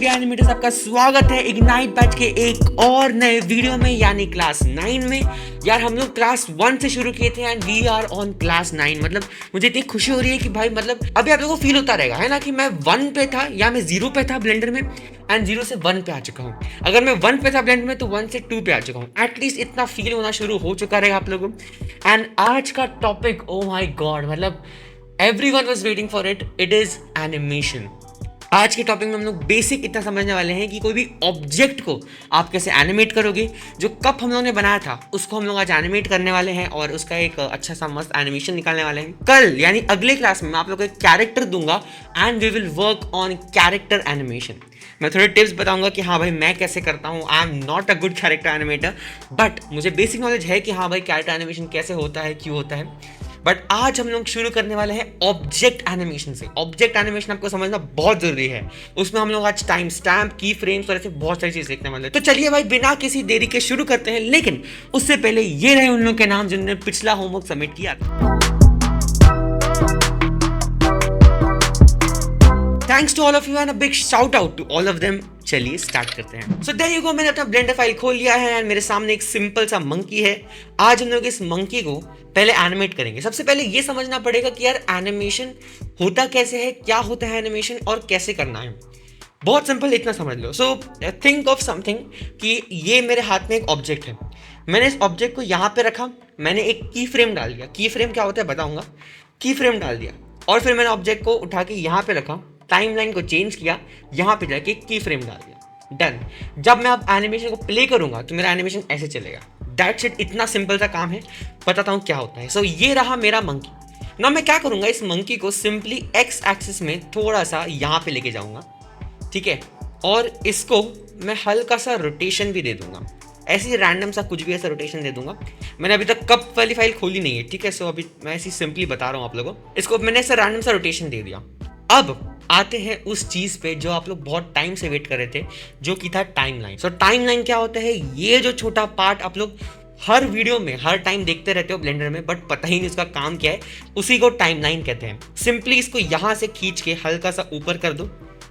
3D animators, आपका स्वागत है इग्नाइट बैच के एक और नए वीडियो में, यानी क्लास 9 में। यार हम लोग क्लास 1 से शुरू किए थे and we are on class 9। मतलब मुझे इतनी खुशी हो रही है कि भाई मतलब अभी आप लोगों को फील होता रहेगा है ना कि मैं 1 पे था या मैं 0 पे था ब्लेंडर में एंड 0 से 1 पे आ चुका हूँ। अगर मैं 1 पे था ब्लेंडर में तो 1 से 2 पे आ चुका हूँ। एटलीस्ट इतना फील होना शुरू हो चुका रहेगा आप लोगों को। एंड आज का टॉपिक, ओ माई गॉड, मतलब everyone was waiting for it. It is animation. आज के टॉपिक में हम लोग बेसिक इतना समझने वाले हैं कि कोई भी ऑब्जेक्ट को आप कैसे एनिमेट करोगे। जो कप हम लोगों ने बनाया था उसको हम लोग आज एनिमेट करने वाले हैं और उसका एक अच्छा सा मस्त एनिमेशन निकालने वाले हैं। कल यानी अगले क्लास में मैं आप लोग को एक कैरेक्टर दूंगा and we will work on character animation. मैं थोड़े टिप्स बताऊंगा कि हाँ भाई मैं कैसे करता हूँ। I am not a good character animator, but मुझे बेसिक नॉलेज है कि हाँ भाई कैरेक्टर एनिमेशन कैसे होता है, क्यों होता है। बट आज हम लोग शुरू करने वाले हैं ऑब्जेक्ट एनिमेशन से। ऑब्जेक्ट एनिमेशन आपको समझना बहुत जरूरी है। उसमें हम लोग आज टाइम स्टैम्प, की फ्रेम्स और ऐसे बहुत सारी चीज देखने वाले हैं। तो चलिए भाई बिना किसी देरी के शुरू करते हैं। लेकिन उससे पहले ये रहे उन लोग के नाम जिन्होंने पिछला होमवर्क सबमिट किया था। Thanks to all of you and a big shout out to all of them. चलिए स्टार्ट करते हैं। सो देयर यू गो, मैंने अपना ब्लेंडर फाइल खोल लिया है एंड मेरे सामने एक सिंपल सा मंकी है। आज हम लोग इस मंकी को पहले एनिमेट करेंगे। सबसे पहले ये समझना पड़ेगा कि यार एनिमेशन होता कैसे है, क्या होता है एनिमेशन और कैसे करना है। बहुत सिंपल, इतना समझ लो। सो थिंक ऑफ समथिंग कि ये मेरे हाथ में एक ऑब्जेक्ट है। मैंने इस ऑब्जेक्ट को यहाँ पे रखा, मैंने एक की फ्रेम डाल दिया। की फ्रेम क्या होता है बताऊंगा। की फ्रेम डाल दिया और फिर मैंने ऑब्जेक्ट को उठा के यहाँ पे रखा, टाइमलाइन को चेंज किया, यहाँ पे जाके की फ्रेम डाल दिया। डन। जब मैं अब एनिमेशन को प्ले करूंगा तो मेरा एनिमेशन ऐसे चलेगा। That's it. इतना सिंपल सा काम है। बताता हूँ क्या होता है। सो ये रहा मेरा मंकी। ना मैं क्या करूंगा, इस मंकी को सिंपली एक्स एक्सिस में थोड़ा सा यहाँ पे लेके जाऊंगा, ठीक है, और इसको मैं हल्का सा रोटेशन भी दे दूंगा। ऐसी रैंडम सा कुछ भी ऐसा रोटेशन दे दूंगा। मैंने अभी तक कप वाली फाइल खोली नहीं है, ठीक है। सो अभी मैं ऐसी सिंपली बता रहा हूँ आप लोगों को। इसको मैंने ऐसा रैंडम सा रोटेशन दे दिया। अब आते हैं उस चीज पे जो आप लोग बहुत टाइम से वेट कर रहे थे, जो कि था टाइमलाइन। सो टाइमलाइन क्या होता है? ये जो छोटा पार्ट आप लोग हर वीडियो में हर टाइम देखते रहते हो ब्लेंडर में, बट पता ही नहीं उसका काम क्या है, उसी को टाइमलाइन कहते हैं। सिंपली इसको यहां से खींच के हल्का सा ऊपर कर दो।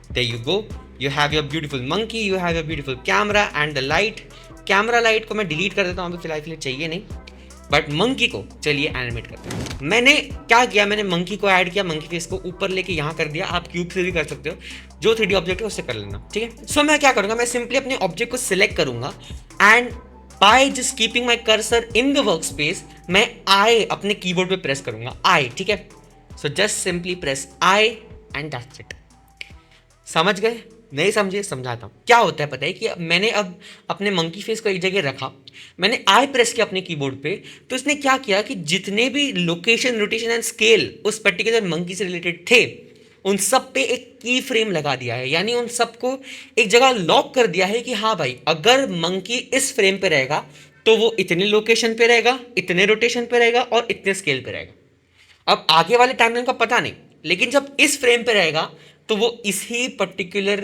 There you go. You have your beautiful monkey, you have your beautiful camera and the light. Camera light को मैं डिलीट कर देता हूँ, अभी फिलहाल के लिए चाहिए नहीं। बट मंकी को चलिए एनिमेट करते हैं। मैंने क्या किया, मैंने मंकी को ऐड किया, मंकी फेस को ऊपर लेके यहाँ कर दिया। आप क्यूब से भी कर सकते हो, जो 3D ऑब्जेक्ट है उससे कर लेना, ठीक है। सो मैं क्या करूँगा, मैं सिंपली अपने ऑब्जेक्ट को सिलेक्ट करूँगा and by just keeping my cursor in the work space, मैं आई अपने कीबोर्ड पे प्रेस करूँगा, आई, ठीक है। So just simply press I and that's it. समझ गए? नहीं समझे? समझाता हूँ। क्या होता है पता है कि मैंने अब अपने मंकी फेस को एक जगह रखा, मैंने आई प्रेस किया अपने कीबोर्ड पे, तो इसने क्या किया कि जितने भी लोकेशन, रोटेशन एंड स्केल उस पर्टिकुलर मंकी से रिलेटेड थे, उन सब पे एक की फ्रेम लगा दिया है। यानी उन सबको एक जगह लॉक कर दिया है कि हाँ भाई अगर मंकी इस फ्रेम पे रहेगा तो वो इतने लोकेशन पे रहेगा, इतने रोटेशन पे रहेगा और इतने स्केल पे रहेगा। अब आगे वाले टाइमलाइन का पता नहीं, लेकिन जब इस फ्रेम पे रहेगा तो वो इसी particular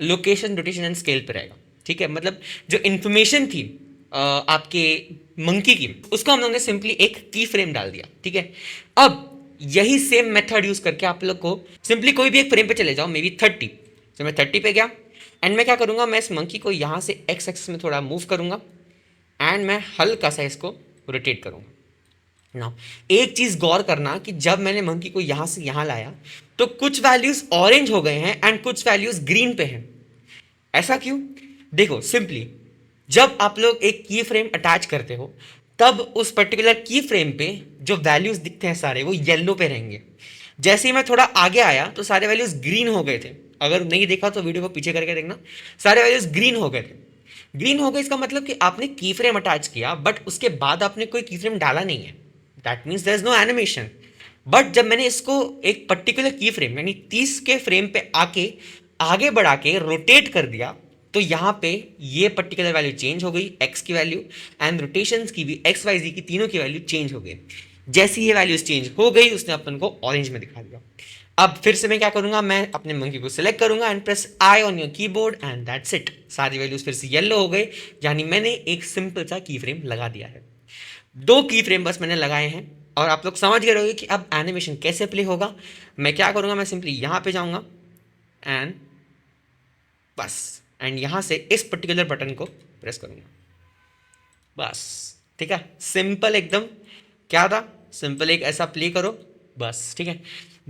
location, rotation and scale पे रहेगा, ठीक है। मतलब जो इंफॉर्मेशन थी आपके मंकी की, उसको हम लोगों ने सिंपली एक की फ्रेम डाल दिया, ठीक है। अब यही सेम मेथड यूज करके आप लोग को सिंपली कोई भी एक फ्रेम पे चले जाओ, मे बी 30। तो मैं 30 पे गया एंड मैं क्या करूंगा, मैं इस मंकी को यहाँ से एक्स एक्सिस में थोड़ा मूव करूंगा एंड मैं हल्का सा इसको रोटेट करूंगा ना। एक चीज गौर करना कि जब मैंने मंकी को यहां से यहां लाया तो कुछ वैल्यूज ऑरेंज हो गए हैं एंड कुछ वैल्यूज ग्रीन पे हैं। ऐसा क्यों? देखो सिंपली, जब आप लोग एक की फ्रेम अटैच करते हो तब उस पर्टिकुलर की फ्रेम पे जो वैल्यूज दिखते हैं सारे वो येलो पे रहेंगे। जैसे ही मैं थोड़ा आगे आया तो सारे वैल्यूज ग्रीन हो गए थे। अगर नहीं देखा तो वीडियो को पीछे करके देखना, सारे वैल्यूज ग्रीन हो गए थे। ग्रीन हो गए इसका मतलब कि आपने की फ्रेम अटैच किया बट उसके बाद आपने कोई की फ्रेम डाला नहीं है। That means there is no animation. But जब मैंने इसको एक पर्टिकुलर की फ्रेम यानी 30 के फ्रेम पे आके आगे बढ़ा के रोटेट कर दिया तो यहाँ पे ये पर्टिकुलर वैल्यू चेंज हो गई, एक्स की वैल्यू एंड रोटेशंस की भी, एक्स वाई जी की तीनों की वैल्यू चेंज हो गई। जैसी ये वैल्यूज चेंज हो गई उसने अपन को ऑरेंज में दिखा दिया। अब फिर से मैं क्या करूंगा, मैं अपने मंकी को सिलेक्ट करूंगा and press I on your keyboard and that's it. सारी वैल्यूज फिर से येलो हो गए, यानी मैंने एक सिंपल सा की फ्रेम लगा दिया है। 2 की फ्रेम बस मैंने लगाए हैं और आप लोग समझ गए रहोगे कि अब एनिमेशन कैसे प्ले होगा। मैं क्या करूंगा, मैं सिंपली यहाँ पे जाऊंगा एंड बस, एंड यहाँ से इस पर्टिकुलर बटन को प्रेस करूँगा, बस। ठीक है, सिंपल एकदम। क्या था, सिंपल एक ऐसा प्ले करो बस। ठीक है,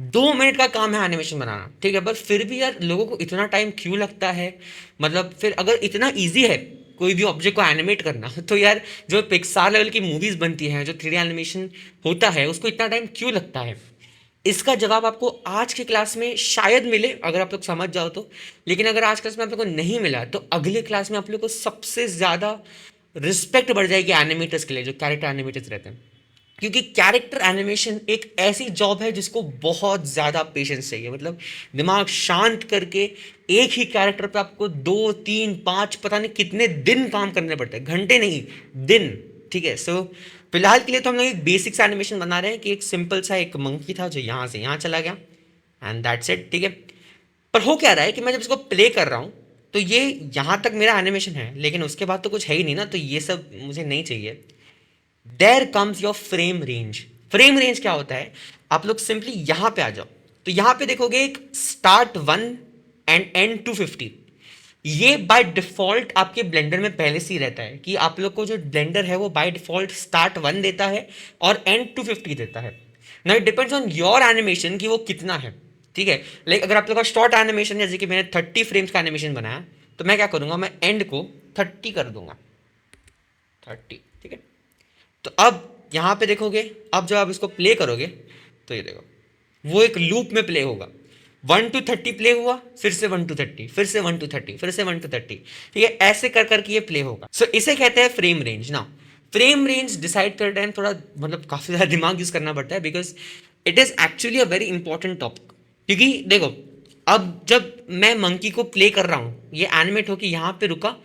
2 मिनट का काम है एनिमेशन बनाना। ठीक है, पर फिर भी यार लोगों को इतना टाइम क्यों लगता है? मतलब फिर अगर इतना ईजी है कोई भी ऑब्जेक्ट को एनिमेट करना, तो यार जो पिक्सार लेवल की मूवीज बनती हैं, जो 3D एनिमेशन होता है, उसको इतना टाइम क्यों लगता है? इसका जवाब आपको आज की क्लास में शायद मिले, अगर आप लोग समझ जाओ तो। लेकिन अगर आज क्लास में आप लोग को नहीं मिला, तो अगले क्लास में आप लोग को सबसे ज़्यादा रिस्पेक्ट बढ़ जाएगी एनिमेटर्स के लिए, जो कैरेक्टर एनिमेटर्स रहते हैं। क्योंकि कैरेक्टर एनिमेशन एक ऐसी जॉब है जिसको बहुत ज़्यादा पेशेंस चाहिए। मतलब दिमाग शांत करके एक ही कैरेक्टर पे आपको 2 3 5 पता नहीं कितने दिन काम करने पड़ते हैं, घंटे नहीं, दिन। ठीक है, सो फिलहाल के लिए तो हम लोग एक बेसिक्स एनिमेशन बना रहे हैं कि एक सिंपल सा एक मंकी था जो यहाँ से यहाँ चला गया, एंड दैट्स इट। ठीक है, पर हो क्या रहा है कि मैं जब इसको प्ले कर रहा हूँ तो ये यहाँ तक मेरा एनिमेशन है, लेकिन उसके बाद तो कुछ है ही नहीं ना, तो ये सब मुझे नहीं चाहिए। There comes your frame range. Frame range क्या होता है, आप लोग सिंपली यहां पे आ जाओ, तो यहां पे देखोगे एक स्टार्ट 1 एंड एंड 250। ये बाय डिफॉल्ट आपके ब्लेंडर में पहले से ही रहता है कि आप लोग को जो ब्लेंडर है वो बाय डिफॉल्ट स्टार्ट 1 देता है और एंड 250 देता है। Now it depends on your animation कि वो कितना है। ठीक है, लाइक अगर आप लोग का शॉर्ट एनिमेशन, जैसे कि मैंने 30 फ्रेम्स का एनिमेशन बनाया, तो मैं क्या करूंगा, मैं एंड को 30 कर दूंगा, 30। ठीक है, तो अब यहाँ पे देखोगे, अब जब आप इसको प्ले करोगे तो ये देखो वो एक लूप में प्ले होगा। 1 to 30 प्ले हुआ, फिर से 1 to 30, फिर से 1 to 30, फिर से 1 to 30। ठीक है, ऐसे कर करके ये प्ले होगा। सो इसे कहते हैं फ्रेम रेंज। ना फ्रेम रेंज डिसाइड कर टाइम थोड़ा मतलब काफ़ी ज़्यादा दिमाग यूज़ करना पड़ता है, because it is actually a very important topic. क्योंकि देखो, अब जब मैं मंकी को प्ले कर रहा हूँ, ये एनिमेट होकर यहाँ पे रुका,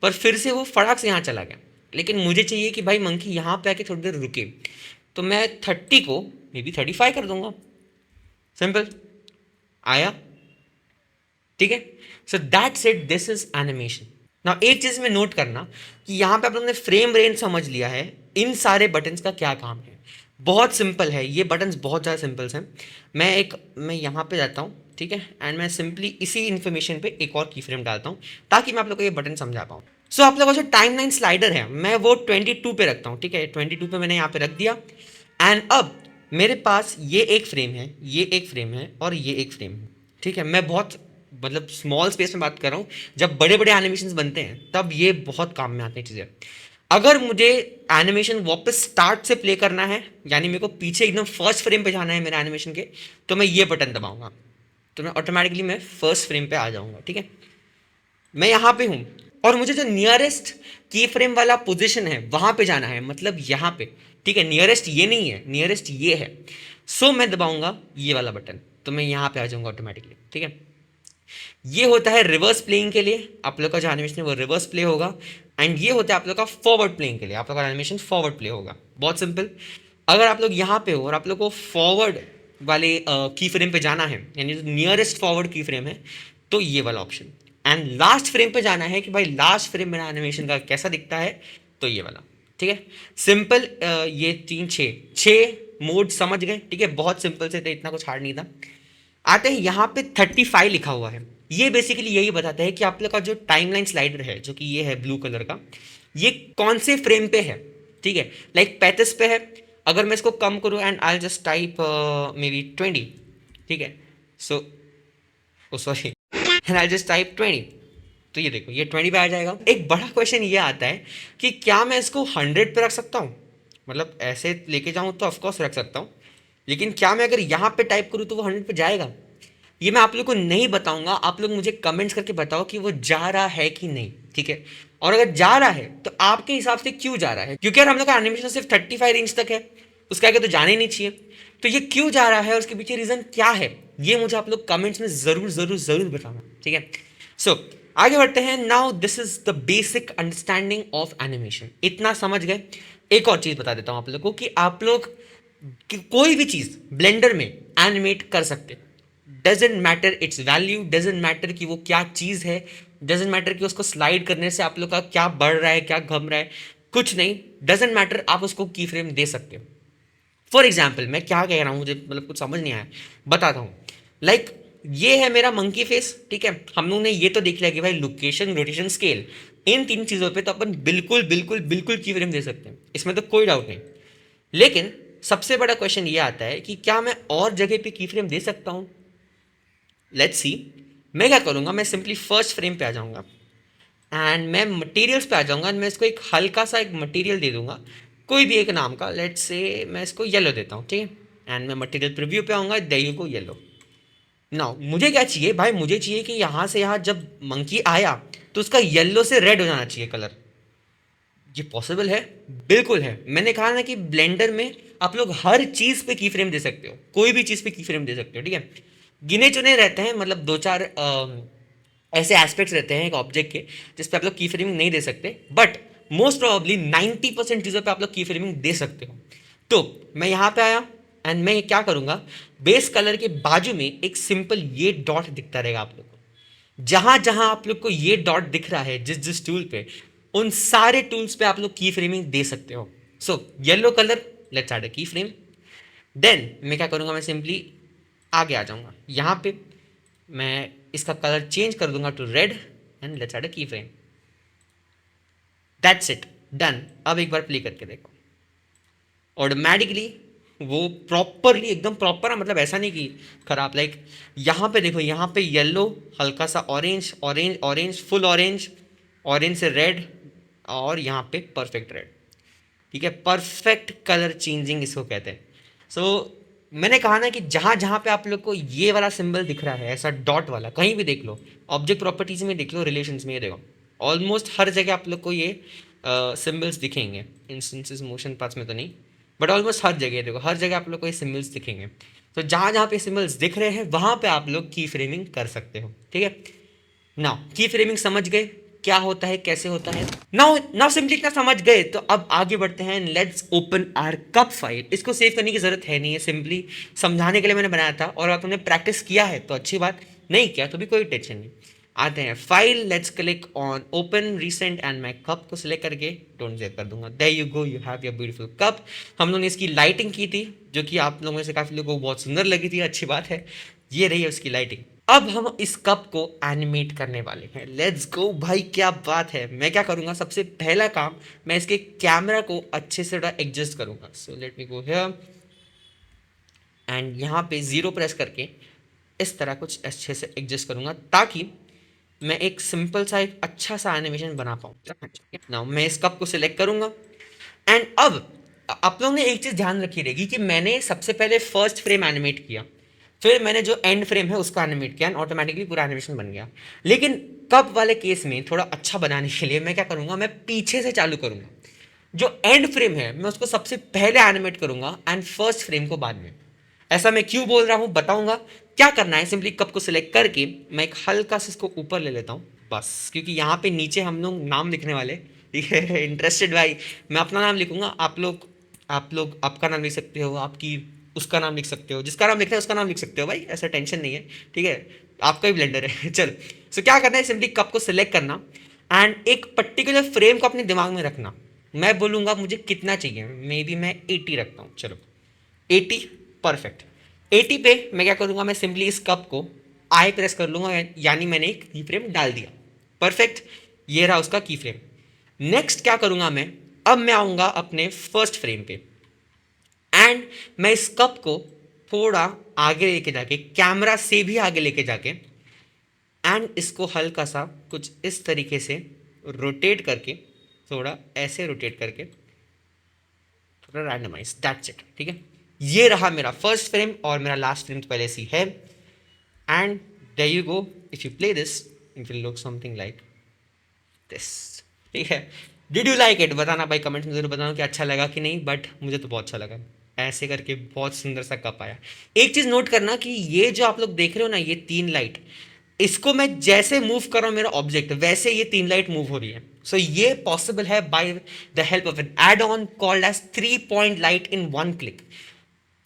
पर फिर से वो फटाक से यहाँ चला गया। लेकिन मुझे चाहिए कि भाई मंकी यहाँ पे आके थोड़ी देर रुके, तो मैं 30 को मे बी 35 कर दूंगा, सिंपल आया। ठीक है, so that's it, this is animation. Now एक चीज में नोट करना कि यहाँ पे आप लोगों ने फ्रेम रेंज समझ लिया है, इन सारे बटन्स का क्या काम है। बहुत सिंपल है, ये बटन्स बहुत ज़्यादा सिंपल्स हैं। मैं यहाँ पे जाता हूँ, ठीक है, एंड मैं सिंपली इसी इन्फॉर्मेशन पे एक और की फ्रेम डालता हूँ ताकि मैं आप लोग को ये बटन समझा पाऊँ। सो आप लोगों का जो टाइम लाइन स्लाइडर है, मैं वो 22 पे रखता हूँ। ठीक है, 22 पे मैंने यहाँ पे रख दिया, एंड अब मेरे पास ये एक फ्रेम है, ये एक फ्रेम है, और ये एक फ्रेम है। ठीक है, मैं बहुत मतलब स्मॉल स्पेस में बात कर रहा हूँ। जब बड़े बड़े एनिमेशंस बनते हैं तब ये बहुत काम में आते हैं चीज़ें। अगर मुझे एनिमेशन वापस स्टार्ट से प्ले करना है, यानी मेरे को पीछे एकदम फर्स्ट फ्रेम पे जाना है मेरे एनिमेशन के, तो मैं ये बटन दबाऊंगा, तो मैं ऑटोमेटिकली मैं फर्स्ट फ्रेम पे आ जाऊंगा। ठीक है, मैं यहाँ पे हूँ और मुझे जो नियरेस्ट की फ्रेम वाला पोजीशन है वहाँ पे जाना है, मतलब यहाँ पे। ठीक है, नियरेस्ट ये नहीं है, नियरेस्ट ये है। सो मैं दबाऊंगा ये वाला बटन, तो मैं यहाँ पे आ जाऊँगा ऑटोमेटिकली। ठीक है, ये होता है रिवर्स प्लेइंग के लिए, आप लोग का जो एनिमेशन है वो रिवर्स प्ले होगा। एंड ये होता है आप लोग का फॉरवर्ड प्लेइंग के लिए, आप लोग का एनिमेशन फॉरवर्ड प्ले होगा। बहुत सिंपल। अगर आप लोग यहाँ पे हो और आप लोग को फॉरवर्ड वाले की फ्रेम पे जाना है, यानी जो नियरेस्ट फॉरवर्ड की फ्रेम है, तो ये वाला ऑप्शन। एंड लास्ट फ्रेम पे जाना है कि भाई लास्ट फ्रेम मेरा एनिमेशन का कैसा दिखता है, तो ये वाला। ठीक है, सिंपल। ये 6 मोड समझ गए। ठीक है, बहुत सिंपल से थे, इतना कुछ हार्ड नहीं था। आते हैं यहाँ पे 35 लिखा हुआ है, ये बेसिकली यही बताता है कि आप लोग का जो टाइमलाइन स्लाइडर है, जो कि ये है ब्लू कलर का, ये कौन से फ्रेम पे है। ठीक है, लाइक 35 पे है। अगर मैं इसको कम करूँ and I just type may be 20। ठीक है, so sorry, and I just type 20, तो ये देखो ये 20 पे आ जाएगा। एक बड़ा क्वेश्चन ये आता है कि क्या मैं इसको 100 पे रख सकता हूँ, मतलब ऐसे लेके जाऊँ तो ऑफकोर्स रख सकता हूँ, लेकिन क्या मैं अगर यहाँ पे टाइप करूँ तो वो 100 पे जाएगा? ये मैं आप लोग को नहीं बताऊंगा, आप लोग मुझे कमेंट्स करके बताओ कि वो जा रहा है कि नहीं। ठीक है, और अगर जा रहा है तो आपके हिसाब से क्यों जा रहा है? क्योंकि यार हम लोग का एनिमेशन सिर्फ 35 रेंज तक है, उसके आगे तो जाने ही नहीं चाहिए। तो ये क्यों जा रहा है और उसके पीछे रीज़न क्या है, ये मुझे आप लोग कमेंट्स में ज़रूर ज़रूर ज़रूर बताना। ठीक है, सो आगे बढ़ते हैं। Now this is the basic understanding of animation, इतना समझ गए। एक और चीज़ बता देता हूँ आप लोग को कि आप लोग कोई भी चीज़ ब्लेंडर में एनिमेट कर सकते, doesn't matter it's value, doesn't matter कि वो क्या चीज़ है, डजेंट मैटर कि उसको स्लाइड करने से आप लोग का क्या बढ़ रहा है क्या घम रहा है, कुछ नहीं, डजेंट मैटर, आप उसको की फ्रेम दे सकते हो। फॉर एग्जाम्पल मैं क्या कह रहा हूँ, मुझे मतलब कुछ समझ नहीं आया, बताता हूँ। लाइक ये है मेरा मंकी फेस, ठीक है। हम लोग ने ये तो देख लिया कि भाई लोकेशन, रोटेशन, स्केल, इन तीन चीज़ों पे तो अपन बिल्कुल बिल्कुल बिल्कुल की फ्रेम दे सकते हैं, इसमें तो कोई डाउट नहीं। लेकिन सबसे बड़ा क्वेश्चन ये आता है कि क्या मैं और जगह पे की फ्रेम दे सकता हूँ? Let's see. मैं क्या करूँगा, मैं सिंपली फर्स्ट फ्रेम पे आ जाऊँगा एंड मैं मटेरियल्स पे आ जाऊँगा एंड मैं इसको एक हल्का सा एक मटेरियल दे दूंगा, कोई भी एक नाम का। लेट्स से मैं इसको येलो देता हूँ, ठीक है। एंड मैं मटेरियल प्रीव्यू पे आऊँगा, देयर को येलो। नाउ मुझे क्या चाहिए भाई, मुझे चाहिए कि यहाँ से यहाँ जब मंकी आया तो उसका येलो से रेड हो जाना चाहिए कलर। ये पॉसिबल है? बिल्कुल है। मैंने कहा ना कि ब्लेंडर में आप लोग हर चीज़ पे की फ्रेम दे सकते हो, कोई भी चीज़ पे की फ्रेम दे सकते हो, ठीक है। गिने चुने रहते हैं, मतलब दो चार ऐसे एस्पेक्ट्स रहते हैं एक ऑब्जेक्ट के जिस पे आप लोग की फ्रेमिंग नहीं दे सकते, बट मोस्ट प्रोबेबली 90% चीज़ों पे आप लोग की फ्रेमिंग दे सकते हो। तो मैं यहाँ पे आया एंड मैं क्या करूँगा, बेस कलर के बाजू में एक सिंपल ये डॉट दिखता रहेगा आप लोग को। जहाँ जहाँ आप लोग को ये डॉट दिख रहा है जिस जिस टूल पे, उन सारे टूल्स पे आप लोग की फ्रेमिंग दे सकते हो। So yellow colour, let's add a key frame. Then मैं क्या करूँगा, मैं सिंपली आगे आ जाऊँगा, यहाँ पे मैं इसका कलर चेंज कर दूंगा to red and let's add a key frame. That's it, done. अब एक बार प्ले करके देखो, ऑटोमेटिकली वो प्रॉपरली एकदम प्रॉपर, मतलब ऐसा नहीं कि खराब। लाइक यहाँ पे देखो, यहाँ पे येलो, हल्का सा orange, orange orange, full orange, orange से रेड, और यहाँ पे परफेक्ट रेड, ठीक है। परफेक्ट कलर चेंजिंग इसको कहते हैं। सो मैंने कहा ना कि जहाँ जहाँ पे आप लोग को ये वाला सिंबल दिख रहा है, ऐसा डॉट वाला, कहीं भी देख लो, ऑब्जेक्ट प्रॉपर्टीज में देख लो, रिलेशंस में, ये देखो ऑलमोस्ट हर जगह आप लोग को ये सिंबल्स दिखेंगे। इंस्टेंसेस मोशन पाथ्स में तो नहीं, बट ऑलमोस्ट हर जगह देखो, हर जगह आप लोग को ये सिंबल्स दिखेंगे। तो जहाँ जहाँ पे सिंबल्स दिख रहे हैं वहाँ पे आप लोग की फ्रेमिंग कर सकते हो, ठीक है। नाउ की फ्रेमिंग समझ गए क्या होता है, कैसे होता है। नाउ नाउ सिंपली इतना समझ गए तो अब आगे बढ़ते हैं। Let's open our cup file. इसको सेव करने की जरूरत है नहीं है, सिंपली समझाने के लिए मैंने बनाया था, और आपने प्रैक्टिस किया है तो अच्छी बात, नहीं किया तो भी कोई टेंशन नहीं। आते हैं file, let's click on open recent and मैं कप को सिलेक्ट करके डोंट सेव कर दूंगा। There you go, you have your beautiful cup. हम लोगों ने इसकी लाइटिंग की थी जो कि आप लोगों में से काफ़ी लोगों को बहुत सुंदर लगी थी, अच्छी बात है। ये रही है उसकी लाइटिंग। अब हम इस कप को एनिमेट करने वाले हैं। लेट्स गो भाई, क्या बात है। मैं क्या करूँगा, सबसे पहला काम, मैं इसके कैमरा को अच्छे से थोड़ा एडजस्ट करूँगा। So let me go here and यहाँ पे ज़ीरो प्रेस करके इस तरह कुछ अच्छे से एडजस्ट करूँगा ताकि मैं एक सिंपल सा एक अच्छा सा एनिमेशन बना पाऊँ। नाउ मैं इस कप को सिलेक्ट करूँगा एंड अब आप लोगों ने एक चीज़ ध्यान रखी रहेगी कि मैंने सबसे पहले फर्स्ट फ्रेम एनिमेट किया, फिर मैंने जो एंड फ्रेम है उसको एनिमेट किया, ऑटोमेटिकली पूरा एनिमेशन बन गया। लेकिन कप वाले केस में थोड़ा अच्छा बनाने के लिए मैं क्या करूँगा, मैं पीछे से चालू करूँगा। जो एंड फ्रेम है मैं उसको सबसे पहले एनिमेट करूँगा एंड फर्स्ट फ्रेम को बाद में। ऐसा मैं क्यों बोल रहा हूँ बताऊँगा। क्या करना है, सिंपली कप को सिलेक्ट करके मैं एक हल्का से इसको ऊपर ले लेता हूँ बस, क्योंकि यहाँ पे नीचे हम लोग नाम लिखने वाले, ठीक है। इंटरेस्टेड भाई, मैं अपना नाम लिखूंगा, आप लोग आपका नाम लिख सकते हो, आपकी उसका नाम लिख सकते हो, जिसका नाम लिखना है उसका नाम लिख सकते हो भाई, ऐसा टेंशन नहीं है, ठीक है। आपका ही ब्लेंडर है चलो। सो क्या करना है, सिंपली कप को सिलेक्ट करना एंड एक पर्टिकुलर फ्रेम को अपने दिमाग में रखना। मैं बोलूँगा मुझे कितना चाहिए, मे बी मैं 80 रखता हूँ, चलो 80, परफेक्ट। 80 पे मैं क्या करूँगा, मैं सिंपली इस कप को आई प्रेस कर लूँगा, यानी मैंने एक की फ्रेम डाल दिया, परफेक्ट। ये रहा उसका की फ्रेम। नेक्स्ट क्या करूँगा मैं, अब मैं आऊँगा अपने फर्स्ट फ्रेम पे एंड मैं इस कप को थोड़ा आगे लेके जाके, कैमरा से भी आगे लेके जाके, एंड इसको हल्का सा कुछ इस तरीके से रोटेट करके, थोड़ा ऐसे रोटेट करके, थोड़ा रैंडमाइज, दैट्स इट, ठीक है। ये रहा मेरा फर्स्ट फ्रेम और मेरा लास्ट फ्रेम तो पहले से ही है and there you go. If you play this it will look something like this, ठीक है। डिड यू लाइक इट, बताना भाई कमेंट्स में जरूर बताना कि अच्छा लगा कि नहीं, बट मुझे तो बहुत अच्छा लगा। ऐसे करके बहुत सुंदर सा कप आया। एक चीज़ नोट करना कि ये जो आप लोग देख रहे हो ना, ये 3 लाइट, इसको मैं जैसे मूव कर रहा हूँ मेरा ऑब्जेक्ट, वैसे ये 3 लाइट मूव हो रही है। सो ये पॉसिबल है by the help of an add on called as 3 point light in 1 click.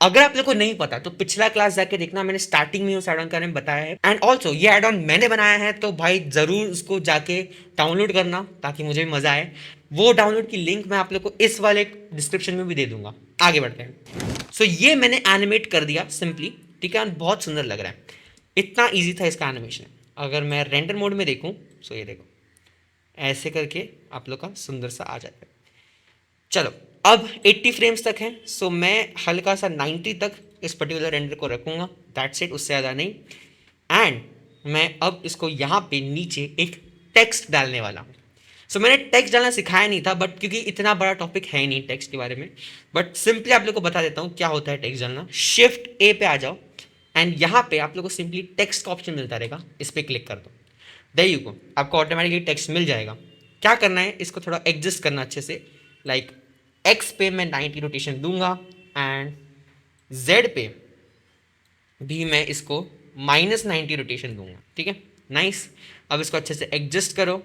अगर आप लोग को नहीं पता तो पिछला क्लास जाके देखना, मैंने स्टार्टिंग में उस एड ऑन के बारे में बताया है। एंड ऑल्सो ये एड ऑन मैंने बनाया है, तो भाई ज़रूर उसको जाके डाउनलोड करना ताकि मुझे भी मज़ा आए। वो डाउनलोड की लिंक मैं आप लोग को इस वाले डिस्क्रिप्शन में भी दे दूंगा। आगे बढ़ते हैं। सो ये मैंने एनिमेट कर दिया सिंपली, ठीक है, बहुत सुंदर लग रहा है। इतना इजी था इसका एनिमेशन। अगर मैं रेंडर मोड में देखूं तो ये देखो ऐसे करके आप लोग का सुंदर सा आ जाता है। चलो अब 80 फ्रेम्स तक है, सो मैं हल्का सा 90 तक इस पर्टिकुलर रेंडर को रखूंगा, दैट्स इट, उससे ज़्यादा नहीं। एंड मैं अब इसको यहाँ पे नीचे एक टेक्स्ट डालने वाला हूँ। सो मैंने टेक्स्ट डालना सिखाया नहीं था, बट क्योंकि इतना बड़ा टॉपिक है ही नहीं टेक्स्ट के बारे में, बट सिंपली आप लोग को बता देता हूँ क्या होता है टेक्स्ट डालना। शिफ्ट ए पे आ जाओ एंड यहाँ पे आप लोग को सिंपली टेक्स्ट का ऑप्शन मिलता रहेगा, इस पर क्लिक कर दो, देयर यू गो, आपको ऑटोमेटिकली टेक्स्ट मिल जाएगा। क्या करना है, इसको थोड़ा एडजस्ट करना अच्छे से, लाइक एक्स पे मैं 90 रोटेशन दूंगा एंड जेड पे भी मैं इसको -90 रोटेशन दूंगा, ठीक है, नाइस। अब इसको अच्छे से एडजस्ट करो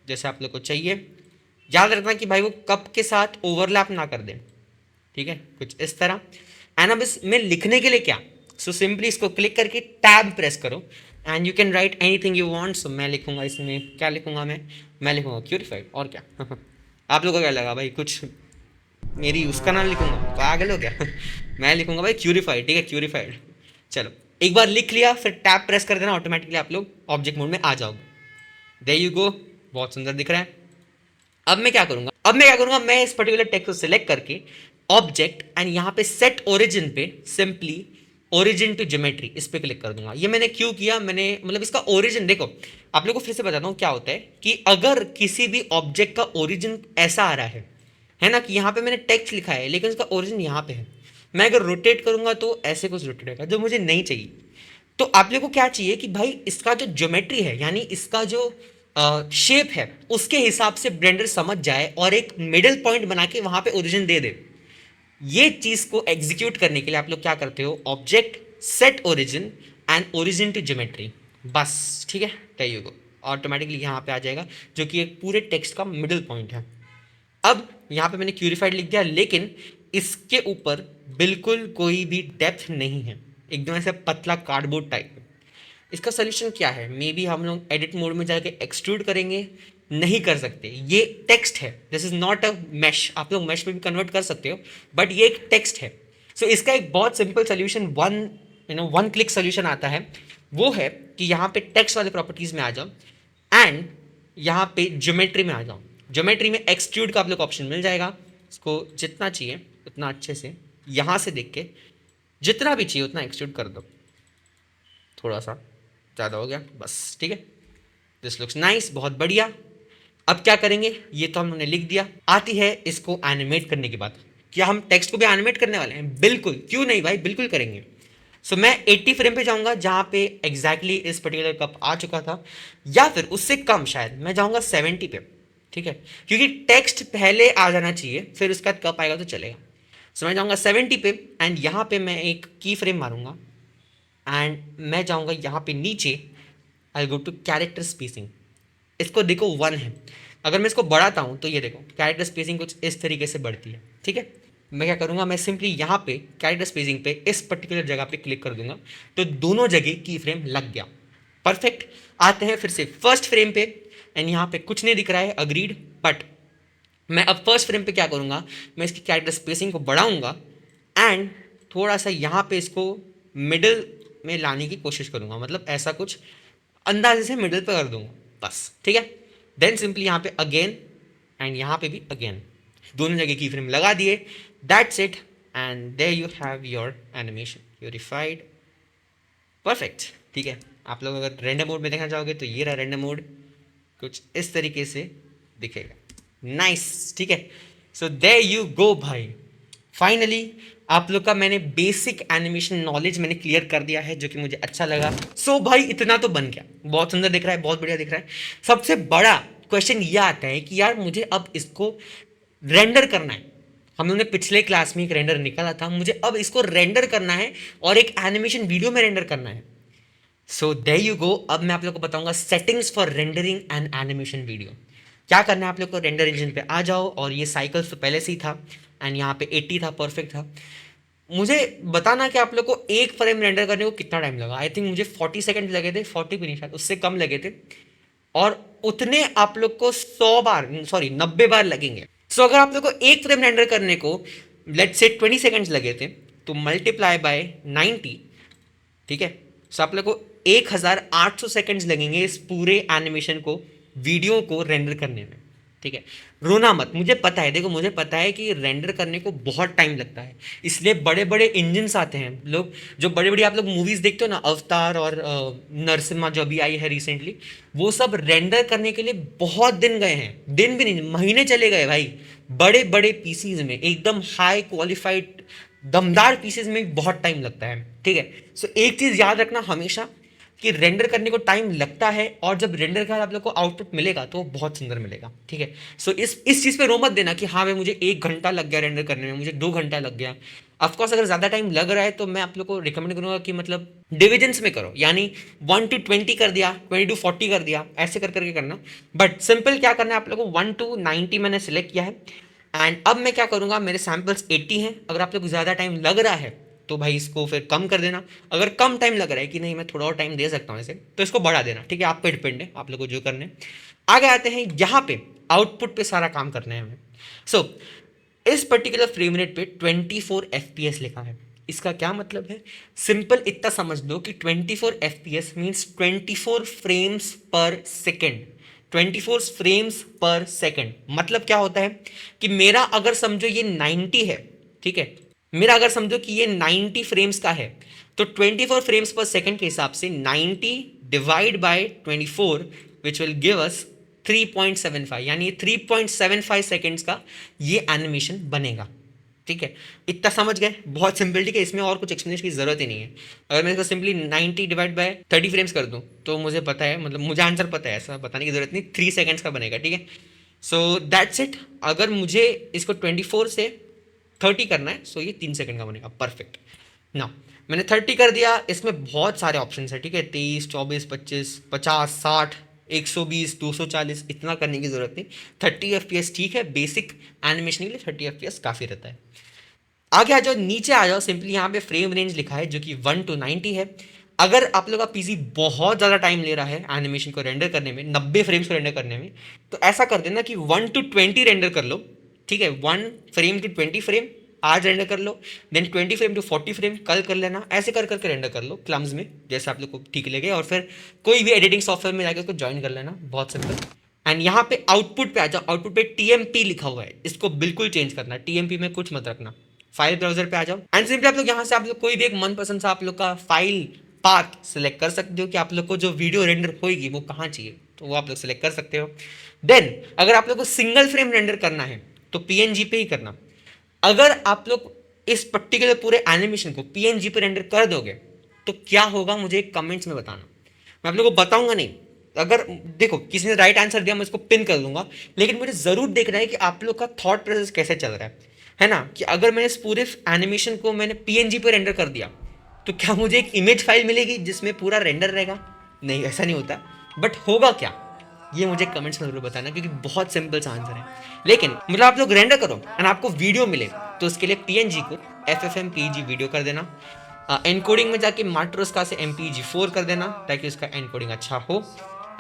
जैसे आप लोग को चाहिए। याद रखना कि भाई वो कप के साथ ओवरलैप ना कर दें, ठीक है, कुछ इस तरह। एंड अब इसमें लिखने के लिए क्या, सो सिंपली इसको क्लिक करके टैब प्रेस करो and you can write anything you want. So मैं लिखूंगा इसमें, क्या लिखूंगा मैं लिखूंगा क्यूरिफाइड, और क्या आप लोगों को क्या लगा भाई, कुछ मेरी उसका नाम लिखूंगा, पागल हो क्या मैं लिखूंगा भाई क्यूरिफाइड, ठीक है, क्यूरिफाइड। चलो एक बार लिख लिया, फिर टैब प्रेस कर देना, ऑटोमेटिकली आप लोग ऑब्जेक्ट मोड में आ जाओगे। देयर यू गो, बहुत सुंदर दिख रहा है। अब मैं क्या करूंगा, मैं इस पर्टिकुलर टेक्स्ट को सिलेक्ट करके ऑब्जेक्ट एंड यहाँ पे सेट ओरिजिन पे सिंपली ओरिजिन टू ज्योमेट्री, इस पे क्लिक कर दूंगा। ये मैंने क्यों किया, मैंने मतलब इसका ओरिजिन देखो, आप लोगों को फिर से बताता हूँ क्या होता है कि अगर किसी भी ऑब्जेक्ट का ओरिजिन ऐसा आ रहा है ना, कि यहाँ पे मैंने टेक्स्ट लिखा है लेकिन उसका ओरिजिन यहाँ पे है, मैं अगर रोटेट करूंगा तो ऐसे कुछ रोटेट होगा जो मुझे नहीं चाहिए। तो आप लोगों को क्या चाहिए कि भाई इसका जो ज्योमेट्री है, यानी इसका जो शेप है, उसके हिसाब से ब्लेंडर समझ जाए और एक मिडिल पॉइंट बना के वहां पे ओरिजिन दे दे। ये चीज को एग्जीक्यूट करने के लिए आप लोग क्या करते हो, object set origin and origin to geometry, बस, ठीक है, देयर यू गो, ऑटोमेटिकली यहाँ पे आ जाएगा, जो कि एक पूरे टेक्स्ट का मिडिल पॉइंट है। अब यहाँ पे मैंने क्यूरिफाइड लिख दिया, लेकिन इसके ऊपर बिल्कुल कोई भी डेप्थ नहीं है, एकदम ऐसे पतला कार्डबोर्ड टाइप। इसका सोल्यूशन क्या है, मे बी हम लोग एडिट मोड में जाके एक्सट्रूड करेंगे, नहीं कर सकते, ये टेक्स्ट है, this is not a mesh, आप लोग मैश में भी कन्वर्ट कर सकते हो, बट ये एक टेक्स्ट है। सो इसका एक बहुत simple solution, one click solution आता है, वो है कि यहाँ पे टेक्स्ट वाले प्रॉपर्टीज में आ जाओ एंड यहाँ पे ज्योमेट्री में आ जाओ। ज्योमेट्री में एक्सट्रूड का आप लोग ऑप्शन मिल जाएगा, इसको जितना चाहिए उतना अच्छे से यहाँ से देख के जितना भी चाहिए उतना एक्सट्रूड कर दो, थोड़ा सा ज़्यादा हो गया बस, ठीक है, दिस लुक्स नाइस, बहुत बढ़िया। अब क्या करेंगे, ये तो हमने लिख दिया, आती है इसको एनिमेट करने की बात। क्या हम टेक्स्ट को भी एनिमेट करने वाले हैं, बिल्कुल, क्यों नहीं भाई, बिल्कुल करेंगे। सो मैं 80 फ्रेम पे जाऊंगा, जहाँ पे एग्जैक्टली इस पर्टिकुलर कप आ चुका था, या फिर उससे कम, शायद मैं जाऊंगा 70 पे, ठीक है, क्योंकि टेक्स्ट पहले आ जाना चाहिए, फिर उसके बाद कप आएगा तो चलेगा। सो मैं जाऊंगा 70 पे एंड यहाँ पे मैं एक की फ्रेम मारूंगा एंड मैं जाऊंगा यहाँ पे नीचे, आई गो टू कैरेक्टर स्पेसिंग, इसको देखो 1 है, अगर मैं इसको बढ़ाता हूँ तो ये देखो कैरेक्टर स्पेसिंग कुछ इस तरीके से बढ़ती है, ठीक है। मैं क्या करूँगा, मैं सिंपली यहाँ पे कैरेक्टर स्पेसिंग पे इस पर्टिकुलर जगह पे क्लिक कर दूंगा, तो दोनों जगह की फ्रेम लग गया, परफेक्ट। आते हैं फिर से फर्स्ट फ्रेम पे एंड यहाँ पे कुछ नहीं दिख रहा है, अग्रीड, बट मैं अब फर्स्ट फ्रेम पे क्या करूँगा, मैं इसकी कैरेक्टर स्पेसिंग को बढ़ाऊँगा एंड थोड़ा सा यहाँ पे इसको मिडिल में लाने की कोशिश करूँगा, मतलब ऐसा कुछ अंदाजे से मिडिल पे कर दूँगा, बस, ठीक है। देन सिंपली यहाँ पे अगेन एंड यहाँ पे भी अगेन, दोनों जगह की फ्रेम लगा दिए, that's it, and there you have your animation purified, perfect, ठीक है। आप लोग अगर रेंडम मोड में देखना चाहोगे तो ये रहा रेंडम मोड, कुछ इस तरीके से दिखेगा, नाइस, ठीक है। सो देयर यू गो भाई, फाइनली आप लोग का मैंने बेसिक एनिमेशन नॉलेज मैंने क्लियर कर दिया है, जो कि मुझे अच्छा लगा। सो भाई इतना तो बन गया, बहुत सुंदर दिख रहा है, बहुत बढ़िया दिख रहा है। सबसे बड़ा क्वेश्चन ये आता है कि यार मुझे अब इसको रेंडर करना है, हम लोगों ने पिछले क्लास में एक रेंडर निकाला था, मुझे अब इसको रेंडर करना है और एक एनिमेशन वीडियो में रेंडर करना है। सो देयर यू गो, अब मैं आप लोग को बताऊंगा settings for rendering and animation video. क्या करना है आप लोग को, रेंडर इंजन पे आ जाओ, और ये साइकिल्स तो पहले से ही था एंड यहाँ पे 80 था, परफेक्ट था। मुझे बताना कि आप लोग को एक फ्रेम रेंडर करने को कितना टाइम लगा। आई थिंक मुझे 40 सेकंड लगे थे, 40 भी नहीं, शायद उससे कम लगे थे, और उतने आप लोग को 90 बार लगेंगे। सो अगर आप लोग को एक फ्रेम रेंडर करने को लेट्स से 20 सेकंड्स लगे थे, तो मल्टीप्लाई बाय 90, ठीक है। सो आप लोग को 1800 सेकंड्स लगेंगे इस पूरे एनिमेशन को, वीडियो को रेंडर करने में। ठीक है, रोना मत, मुझे पता है, देखो मुझे पता है कि रेंडर करने को बहुत टाइम लगता है, इसलिए बड़े बड़े इंजन्स आते हैं। लोग जो बड़े बड़ी आप लोग मूवीज देखते हो ना, अवतार और नरसिम्हा जो अभी आई है रिसेंटली, वो सब रेंडर करने के लिए बहुत दिन गए हैं, दिन भी नहीं महीने चले गए भाई। बड़े बड़े पीसीज में एकदम हाई क्वालिफाइड दमदार पीसेस में बहुत टाइम लगता है। ठीक है, सो एक चीज याद रखना हमेशा कि रेंडर करने को टाइम लगता है, और जब रेंडर का आप लोग को आउटपुट मिलेगा तो बहुत सुंदर मिलेगा। ठीक है, सो इस चीज पे रो मत देना कि हाँ भाई मुझे 1 घंटा लग गया रेंडर करने में, मुझे 2 घंटा लग गया। ऑफकोर्स अगर ज्यादा टाइम लग रहा है तो मैं आप लोग को रिकमेंड करूंगा कि मतलब डिविजन्स में करो, यानी 1 to 20 कर दिया, 20 to 40 कर दिया, ऐसे कर करके करना। बट सिंपल क्या करना है आप लोग को, 1 to 90 मैंने सिलेक्ट किया है। एंड अब मैं क्या करूंगा, मेरे सैम्पल्स 80 हैं, अगर आप लोग को ज़्यादा टाइम लग रहा है तो भाई इसको फिर कम कर देना, अगर कम टाइम लग रहा है कि नहीं मैं थोड़ा और टाइम दे सकता हूँ इसे, तो इसको बढ़ा देना। ठीक है, आप पे डिपेंड है, आप लोग को जो करने। आगे आते हैं, यहाँ पे आउटपुट पे सारा काम करना है हमें। सो इस पर्टिकुलर फ्रेम रेट पे 24 FPS लिखा है, इसका क्या मतलब है, सिंपल इतना समझ लो कि 24 FPS मीन्स 24 फ्रेम्स पर सेकेंड। 24 फ्रेम्स पर सेकेंड मतलब क्या होता है कि मेरा अगर समझो ये 90 है, ठीक है, मेरा अगर समझो कि ये 90 फ्रेम्स का है, तो 24 फ्रेम्स पर सेकेंड के हिसाब से 90 divide by 24 which will give us 3.75, यानी 3.75 सेकेंड्स का ये एनिमेशन बनेगा। ठीक है, इतना समझ गए, बहुत सिंपल। ठीक है, इसमें और कुछ एक्सप्लेनेशन की जरूरत ही नहीं है। अगर मैं इसको सिंपली 90 डिवाइड बाय 30 फ्रेम्स कर दूं तो मुझे पता है, मतलब मुझे आंसर पता है, ऐसा बताने की जरूरत नहीं, 3 सेकेंड्स का बनेगा। ठीक है, सो दैट्स इट। अगर मुझे इसको 24 से 30 करना है सो ये 3 सेकेंड का बनेगा, परफेक्ट ना। मैंने 30 कर दिया, इसमें बहुत सारे ऑप्शन है। ठीक है, 23, 24, 25, 50, 60, 120, 240, इतना करने की जरूरत नहीं। 30 FPS ठीक है, बेसिक एनिमेशन के लिए 30 FPS काफ़ी रहता है। आगे आ जाओ, नीचे आ जाओ, सिंपली यहाँ पे फ्रेम रेंज लिखा है जो कि 1 to 90 है। अगर आप लोग का पीसी बहुत ज़्यादा टाइम ले रहा है एनिमेशन को रेंडर करने में, 90 फ्रेम्स को रेंडर करने में, तो ऐसा कर देना कि 1 to 20 रेंडर कर लो। ठीक है, 1 फ्रेम to 20 फ्रेम आज रेंडर कर लो, देन 20 फ्रेम to 40 फ्रेम कल कर लेना, ऐसे कर करके रेंडर कर लो क्लम्स में, जैसे आप लोग को ठीक लगे, और फिर कोई भी एडिटिंग सॉफ्टवेयर में जाकर उसको ज्वाइन कर लेना, बहुत सिंपल। एंड यहाँ पे आउटपुट पे आ जाओ, आउटपुट पे TMP लिखा हुआ है, इसको बिल्कुल चेंज करना, TMP में कुछ मत रखना। फाइल ब्राउजर पे आ जाओ एंड सिंपली आप लोग यहाँ से आप लोग कोई भी एक मनपसंद सा आप लोग का फाइल पाथ सिलेक्ट कर सकते हो कि आप लोग को जो वीडियो रेंडर होगी वो कहाँ चाहिए, तो वो आप लोग सिलेक्ट कर सकते हो। देन अगर आप लोग को सिंगल फ्रेम रेंडर करना है तो PNG पे ही करना। अगर आप लोग इस पर्टिकुलर पूरे एनिमेशन को PNG पे रेंडर कर दोगे तो क्या होगा मुझे कमेंट्स में बताना, मैं आप लोग को बताऊंगा नहीं। अगर देखो किसी ने राइट आंसर दिया मैं इसको पिन कर दूंगा, लेकिन मुझे जरूर देखना है कि आप लोग का थॉट प्रोसेस कैसे चल रहा है ना, कि अगर मैंने इस पूरे एनिमेशन को मैंने PNG पे रेंडर कर दिया तो क्या मुझे एक इमेज फाइल मिलेगी जिसमें पूरा रेंडर रहेगा? नहीं, ऐसा नहीं होता। बट होगा क्या, ये मुझे कमेंट्स में जरूर बताना, क्योंकि बहुत सिंपल सा आंसर है। लेकिन मतलब आप लोग रेंडर करो एंड आपको वीडियो मिले तो उसके लिए PNG को FFmpeg वीडियो कर देना, एनकोडिंग में जाके माट्रोस्का से MPEG-4 कर देना ताकि उसका एनकोडिंग अच्छा हो,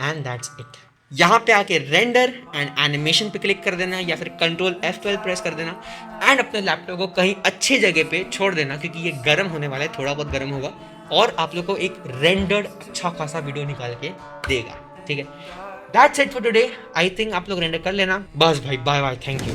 एंड दैट्स इट। यहाँ पे आके रेंडर एंड एनिमेशन पे क्लिक कर देना या फिर Ctrl F12 प्रेस कर देना एंड अपने लैपटॉप को कहीं अच्छी जगह पे छोड़ देना, क्योंकि ये गर्म होने वाला है, थोड़ा बहुत गर्म होगा और आप लोग को एक रेंडर्ड अच्छा खासा वीडियो निकाल के देगा। ठीक है, that's it for today. I think आप लोग रेंडर कर लेना बस भाई। Bye bye, thank you.